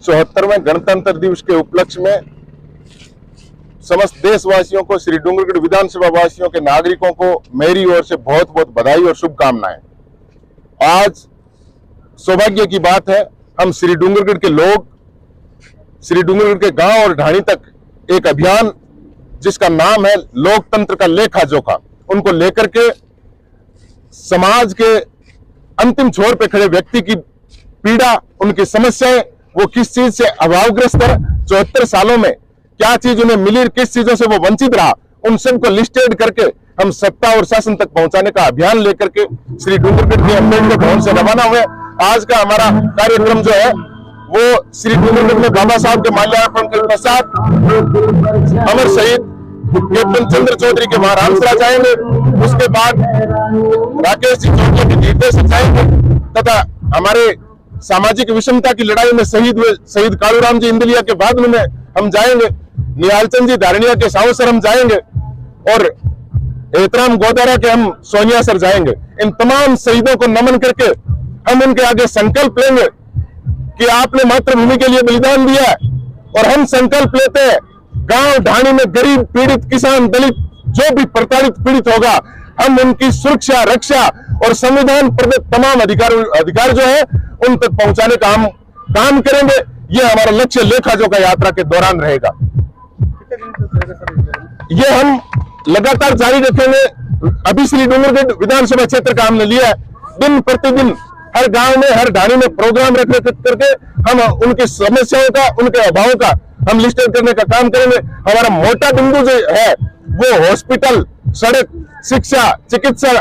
74वें गणतंत्र दिवस के उपलक्ष्य में समस्त देशवासियों को, श्री डूंगरगढ़ विधानसभा वासियों के नागरिकों को मेरी ओर से बहुत बहुत बधाई और शुभकामनाएं। आज सौभाग्य की बात है, हम श्री डूंगरगढ़ के लोग, श्री डूंगरगढ़ के गांव और ढाणी तक एक अभियान जिसका नाम है लोकतंत्र का लेखा जोखा, उनको लेकर के समाज के अंतिम छोर पे खड़े व्यक्ति की पीड़ा, उनकी समस्याएं, वो किस चीज से अभावग्रस्त है, 74 सालों में क्या चीज उन्हें मिली, किस चीजों से वो वंचित रहा, उन सबको लिस्टेड करके हम सत्ता और शासन तक पहुंचाने का अभियान लेकर के श्री डूंगरगढ़ के अम्बेडकर भवन से रवाना हुए। आज का हमारा कार्यक्रम जो है वो श्री डूंगरगढ़ में बाबा साहब के माल्यार्पण के पश्चात अमर शहीद कैप्टन चंद्र चौधरी के वहां रामसरा जाएंगे, उसके बाद राकेश जी चौधरी के निर्देश जाएंगे तथा हमारे सामाजिक विषमता की लड़ाई में शहीद हुए शहीद कालूराम जी इंदलिया के बाद में हम जाएंगे, निहालचंद जी धारणिया के सावसर हम जाएंगे और एहतराम गोदारा के हम सोनियासर जाएंगे। इन तमाम शहीदों को नमन करके हम उनके आगे संकल्प लेंगे कि आपने मातृभूमि के लिए बलिदान दिया है और हम संकल्प लेते हैं गांव ढाणी में गरीब, पीड़ित, किसान, दलित जो भी प्रताड़ित पीड़ित होगा, हम उनकी सुरक्षा, रक्षा और संविधान प्रदत्त तमाम अधिकार जो है उन तक पहुंचाने का हम काम करेंगे। ये हमारा लक्ष्य लेखा जोखा यात्रा के दौरान रहेगा। ये हम लगातार जारी रखेंगे। अभी श्री डूंगरगढ़ विधानसभा क्षेत्र का हमने लिया है, दिन प्रतिदिन हर गांव में, हर ढाणी में प्रोग्राम रख करके हम उनकी समस्याओं का, उनके अभावों का हम लिस्टेड करने का काम करेंगे। हमारा मोटा बिंदु जो है वो हॉस्पिटल, सड़क, शिक्षा, चिकित्सा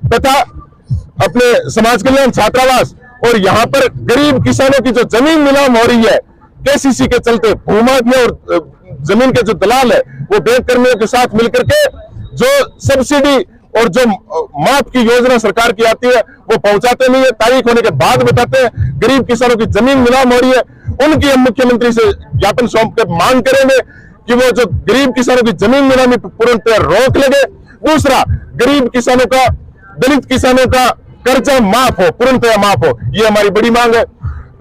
तथा अपने समाज कल्याण छात्रावास और यहाँ पर गरीब किसानों की जो जमीन नीलाम हो रही है केसीसी के चलते, भूमाफिया और जमीन के जो दलाल है वो बैंक कर्मियों के साथ मिलकर के जो सब्सिडी और जो माफ की योजना सरकार की आती है वो पहुंचाते नहीं है, तारीख होने के बाद बताते हैं। गरीब किसानों की जमीन नीलाम हो रही है, उनकी हम मुख्यमंत्री से ज्ञापन सौंप कर मांग करेंगे कि वो जो गरीब किसानों की जमीन नीलामी पूर्णतः रोक लगे। दूसरा, गरीब किसानों का, दलित किसानों का कर्जा माफ हो, पूर्णतः माफ हो, ये हमारी बड़ी मांग है।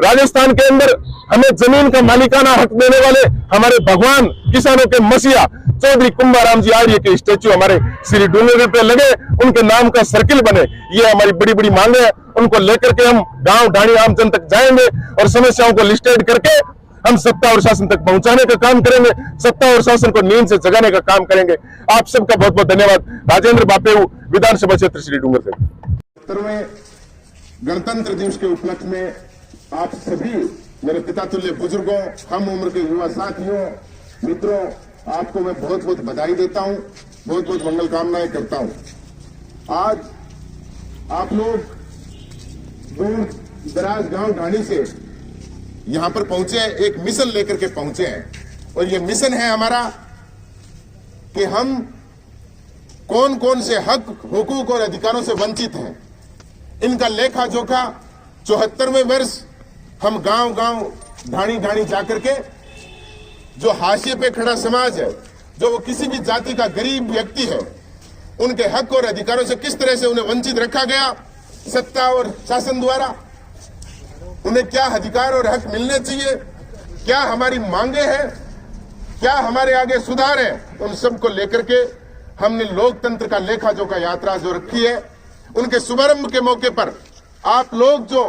राजस्थान के अंदर हमें जमीन का मालिकाना हक देने वाले हमारे भगवान किसानों के मसीहा चौधरी कुंभाराम जी आर्य के स्टेच्यू हमारे श्री डूंगरगढ़ पे लगे, उनके नाम का सर्किल बने, ये हमारी बड़ी बड़ी मांगे है। उनको लेकर के हम गांव ढाणी आम जन तक जाएंगे और समस्याओं को लिस्टेड करके हम सत्ता और शासन तक पहुंचाने का काम करेंगे, सत्ता और शासन को नींद से जगाने का काम करेंगे। आप सबका बहुत बहुत धन्यवाद। राजेंद्र बापेऊ, विधानसभा क्षेत्र श्री डूंगरगढ़। 70वें गणतंत्र दिवस के उपलक्ष्य में आप सभी मेरे पिता तुल्य बुजुर्गों, कम उम्र के युवा साथियों, मित्रों, आपको मैं बहुत बहुत बधाई देता हूं, बहुत बहुत मंगल कामनाएं करता हूं। आज आप लोग दूर दराज गांव ढाणी से यहां पर पहुंचे, एक मिशन लेकर के पहुंचे हैं और ये मिशन है हमारा कि हम कौन कौन से हक, हुकूक और अधिकारों से वंचित हैं, इनका लेखा जोखा 74वें वर्ष हम गांव गांव, ढाणी ढाणी जाकर के जो हाशिए पे खड़ा समाज है, जो वो किसी भी जाति का गरीब व्यक्ति है, उनके हक और अधिकारों से किस तरह से उन्हें वंचित रखा गया सत्ता और शासन द्वारा, उन्हें क्या अधिकार और हक मिलने चाहिए, क्या हमारी मांगे हैं, क्या हमारे आगे सुधार है, उन सबको लेकर के हमने लोकतंत्र का लेखा जोखा यात्रा जो रखी है। उनके शुभारंभ के मौके पर आप लोग जो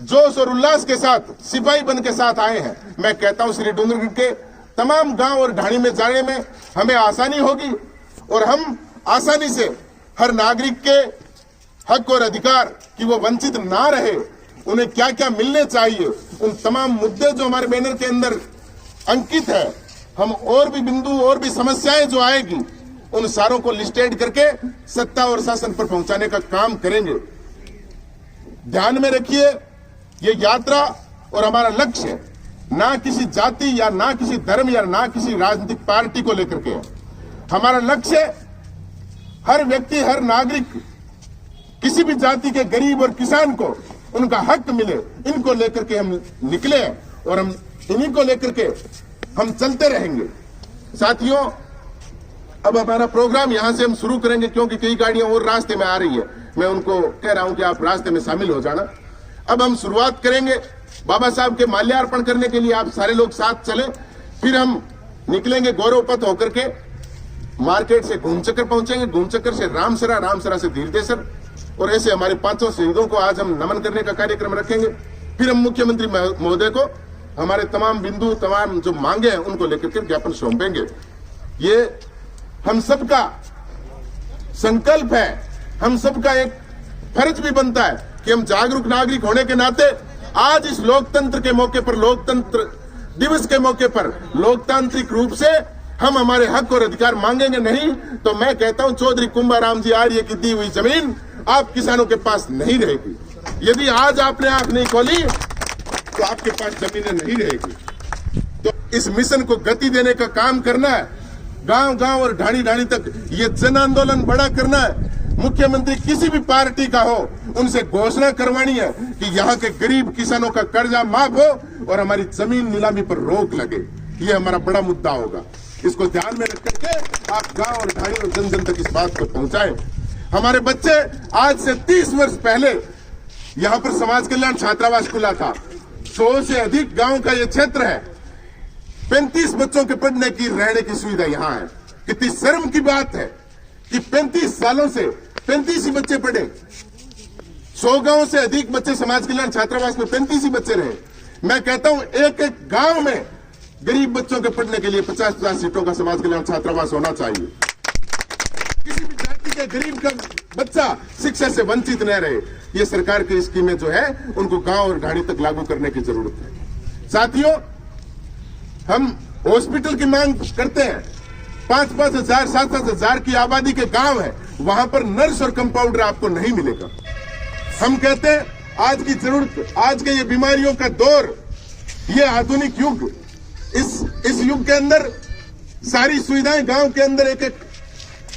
जोश और उल्लास के साथ सिपाही बन के साथ आए हैं, मैं कहता हूं श्री डूंगरगढ़ के तमाम गांव और ढाणी में जाने में हमें आसानी होगी और हम आसानी से हर नागरिक के हक और अधिकार कि वो वंचित ना रहे, उन्हें क्या क्या मिलने चाहिए, उन तमाम मुद्दे जो हमारे बैनर के अंदर अंकित है, हम और भी बिंदु और भी समस्याएं जो आएगी उन सारों को लिस्टेड करके सत्ता और शासन पर पहुंचाने का काम करेंगे। ध्यान में रखिए, ये यात्रा और हमारा लक्ष्य ना किसी जाति या ना किसी धर्म या ना किसी राजनीतिक पार्टी को लेकर के है। हमारा लक्ष्य हर व्यक्ति, हर नागरिक, किसी भी जाति के गरीब और किसान को उनका हक मिले, इनको लेकर के हम निकले और हम इन्हीं को लेकर के हम चलते रहेंगे। साथियों, अब हमारा प्रोग्राम यहां से हम शुरू करेंगे क्योंकि कई गाड़ियां और रास्ते में आ रही है। मैं उनको कह रहा हूं कि आप रास्ते में शामिल हो जाना। अब हम शुरुआत करेंगे बाबा साहब के माल्यार्पण करने के लिए आप सारे लोग साथ चले। फिर हम निकलेंगे गौरव पथ होकर के, मार्केट से घूमचक्कर पहुंचेंगे, घूमचक्कर से रामसरा, रामसरा से धीरदेसर, और ऐसे हमारे 500 शहीदों को आज हम नमन करने का कार्यक्रम रखेंगे। फिर हम मुख्यमंत्री महोदय को हमारे तमाम बिंदु, तमाम जो मांगे हैं उनको लेकर के ज्ञापन सौंपेंगे। ये हम सबका संकल्प है, हम सबका एक फर्ज भी बनता है कि हम जागरूक नागरिक होने के नाते आज इस लोकतंत्र के मौके पर, लोकतंत्र दिवस के मौके पर लोकतांत्रिक रूप से हम हमारे हक और अधिकार मांगेंगे। नहीं तो मैं कहता हूं चौधरी कुंभाराम जी आर्य की दी हुई जमीन आप किसानों के पास नहीं रहेगी। यदि आज आपने आंख नहीं खोली तो आपके पास जमीनें नहीं रहेगी। तो इस मिशन को गति देने का काम करना है, गांव गांव और ढाणी ढाणी तक ये जन आंदोलन बड़ा करना है। मुख्यमंत्री किसी भी पार्टी का हो, उनसे घोषणा करवानी है कि यहाँ के गरीब किसानों का कर्जा माफ हो और हमारी जमीन नीलामी पर रोक लगे। ये हमारा बड़ा मुद्दा होगा। इसको ध्यान में रख करके आप गांव और ढाणी और जन जन तक इस बात को पहुंचाएं। हमारे बच्चे, आज से 30 वर्ष पहले यहाँ पर समाज कल्याण छात्रावास खुला था। 100 से अधिक गांव का ये क्षेत्र है। 35 बच्चों के पढ़ने की, रहने की सुविधा यहाँ है। कितनी शर्म की बात है कि 35 सालों से 35 ही बच्चे पढ़े। 100 गांव से अधिक बच्चे समाज कल्याण छात्रावास में 35 ही बच्चे रहे। मैं कहता हूं एक एक गांव में गरीब बच्चों के पढ़ने के लिए 50-50 सीटों का समाज कल्याण छात्रावास होना चाहिए। किसी भी जाति के गरीब का बच्चा शिक्षा से वंचित न रहे। ये सरकार की स्कीमें जो है उनको गांव और ढाणी तक लागू करने की जरूरत है। साथियों, हम हॉस्पिटल की मांग करते हैं। 5-5 हजार, 7-7 हजार की आबादी के गांव है, वहां पर नर्स और कंपाउंडर आपको नहीं मिलेगा। हम कहते हैं आज की जरूरत, आज के ये बीमारियों का दौर, ये आधुनिक युग, इस युग के अंदर सारी सुविधाएं गांव के अंदर, एक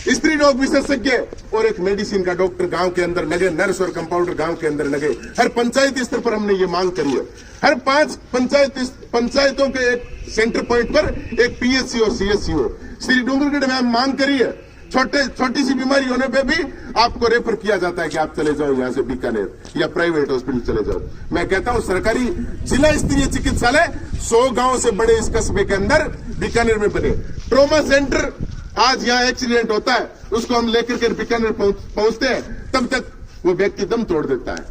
स्त्री रोग विशेषज्ञ और एक मेडिसिन का डॉक्टर गांव के अंदर लगे, नर्स और कंपाउंडर गांव के अंदर लगे। हर पंचायत स्तर पर हमने ये मांग करी है। हर 5 पंचायतों के एक सेंटर पॉइंट पर एक पीएचसी और सीएचसी हो। श्री डूंगरगढ़ में हम मांग करी है। छोटी सी बीमारी होने पे भी आपको रेफर किया जाता है कि आप चले जाओ यहां से बीकानेर या प्राइवेट हॉस्पिटल चले जाओ। मैं कहता हूं सरकारी जिला स्तरीय चिकित्सालय 100 गांव से बड़े इस कस्बे के अंदर बीकानेर में बने। ट्रॉमा सेंटर, आज यहाँ एक्सीडेंट होता है, उसको हम लेकर के बीकानेर पहुंचते हैं, तब तक वो व्यक्ति दम तोड़ देता है।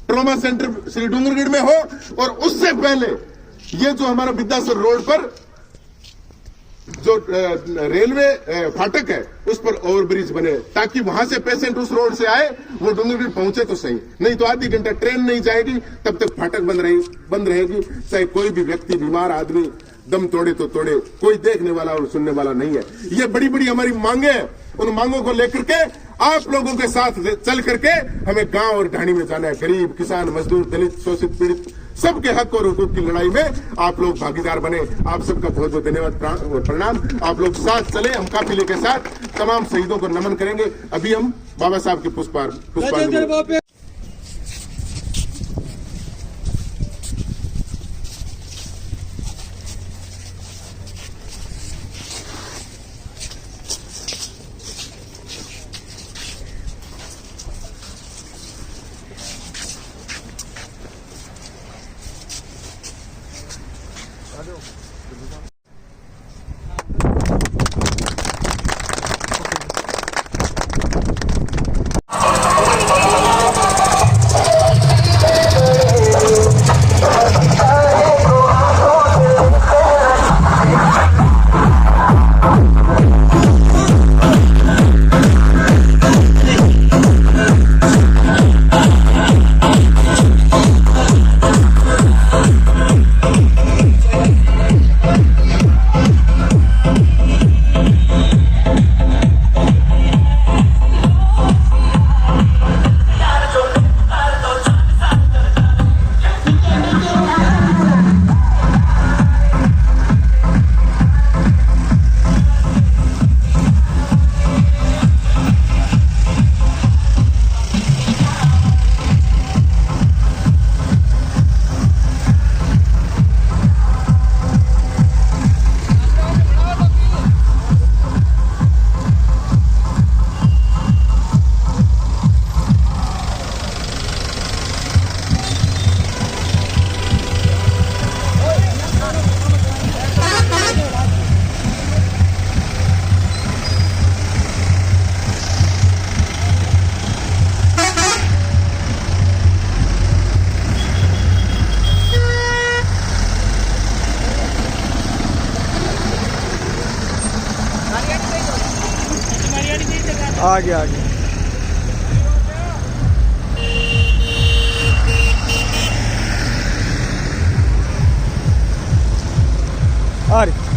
ट्रॉमा सेंटर श्री डूंगरगढ़ में हो, और उससे पहले ये जो हमारा विद्यासर रोड पर जो रेलवे फाटक है उस पर ओवरब्रिज बने, ताकि वहां से पेशेंट उस रोड से आए, वो डूंगरगढ़ पहुंचे तो सही। नहीं तो आधी घंटा ट्रेन नहीं जाएगी, तब तक फाटक बंद रहेगी। चाहे कोई भी व्यक्ति, बीमार आदमी दम तोड़े तो तोड़े, कोई देखने वाला और सुनने वाला नहीं है। ये बड़ी बड़ी हमारी मांगे हैं। उन मांगों को लेकर के आप लोगों के साथ चल करके हमें गांव और ढाणी में जाना है। गरीब, किसान, मजदूर, दलित, शोषित, पीड़ित, सबके हक और हुकूक की लड़ाई में आप लोग भागीदार बने। आप सबका बहुत बहुत धन्यवाद और प्रणाम। आप लोग साथ चले, हम काफिले के साथ तमाम शहीदों को नमन करेंगे। अभी हम बाबा साहब की पुष्पांजलि आ गया आ रही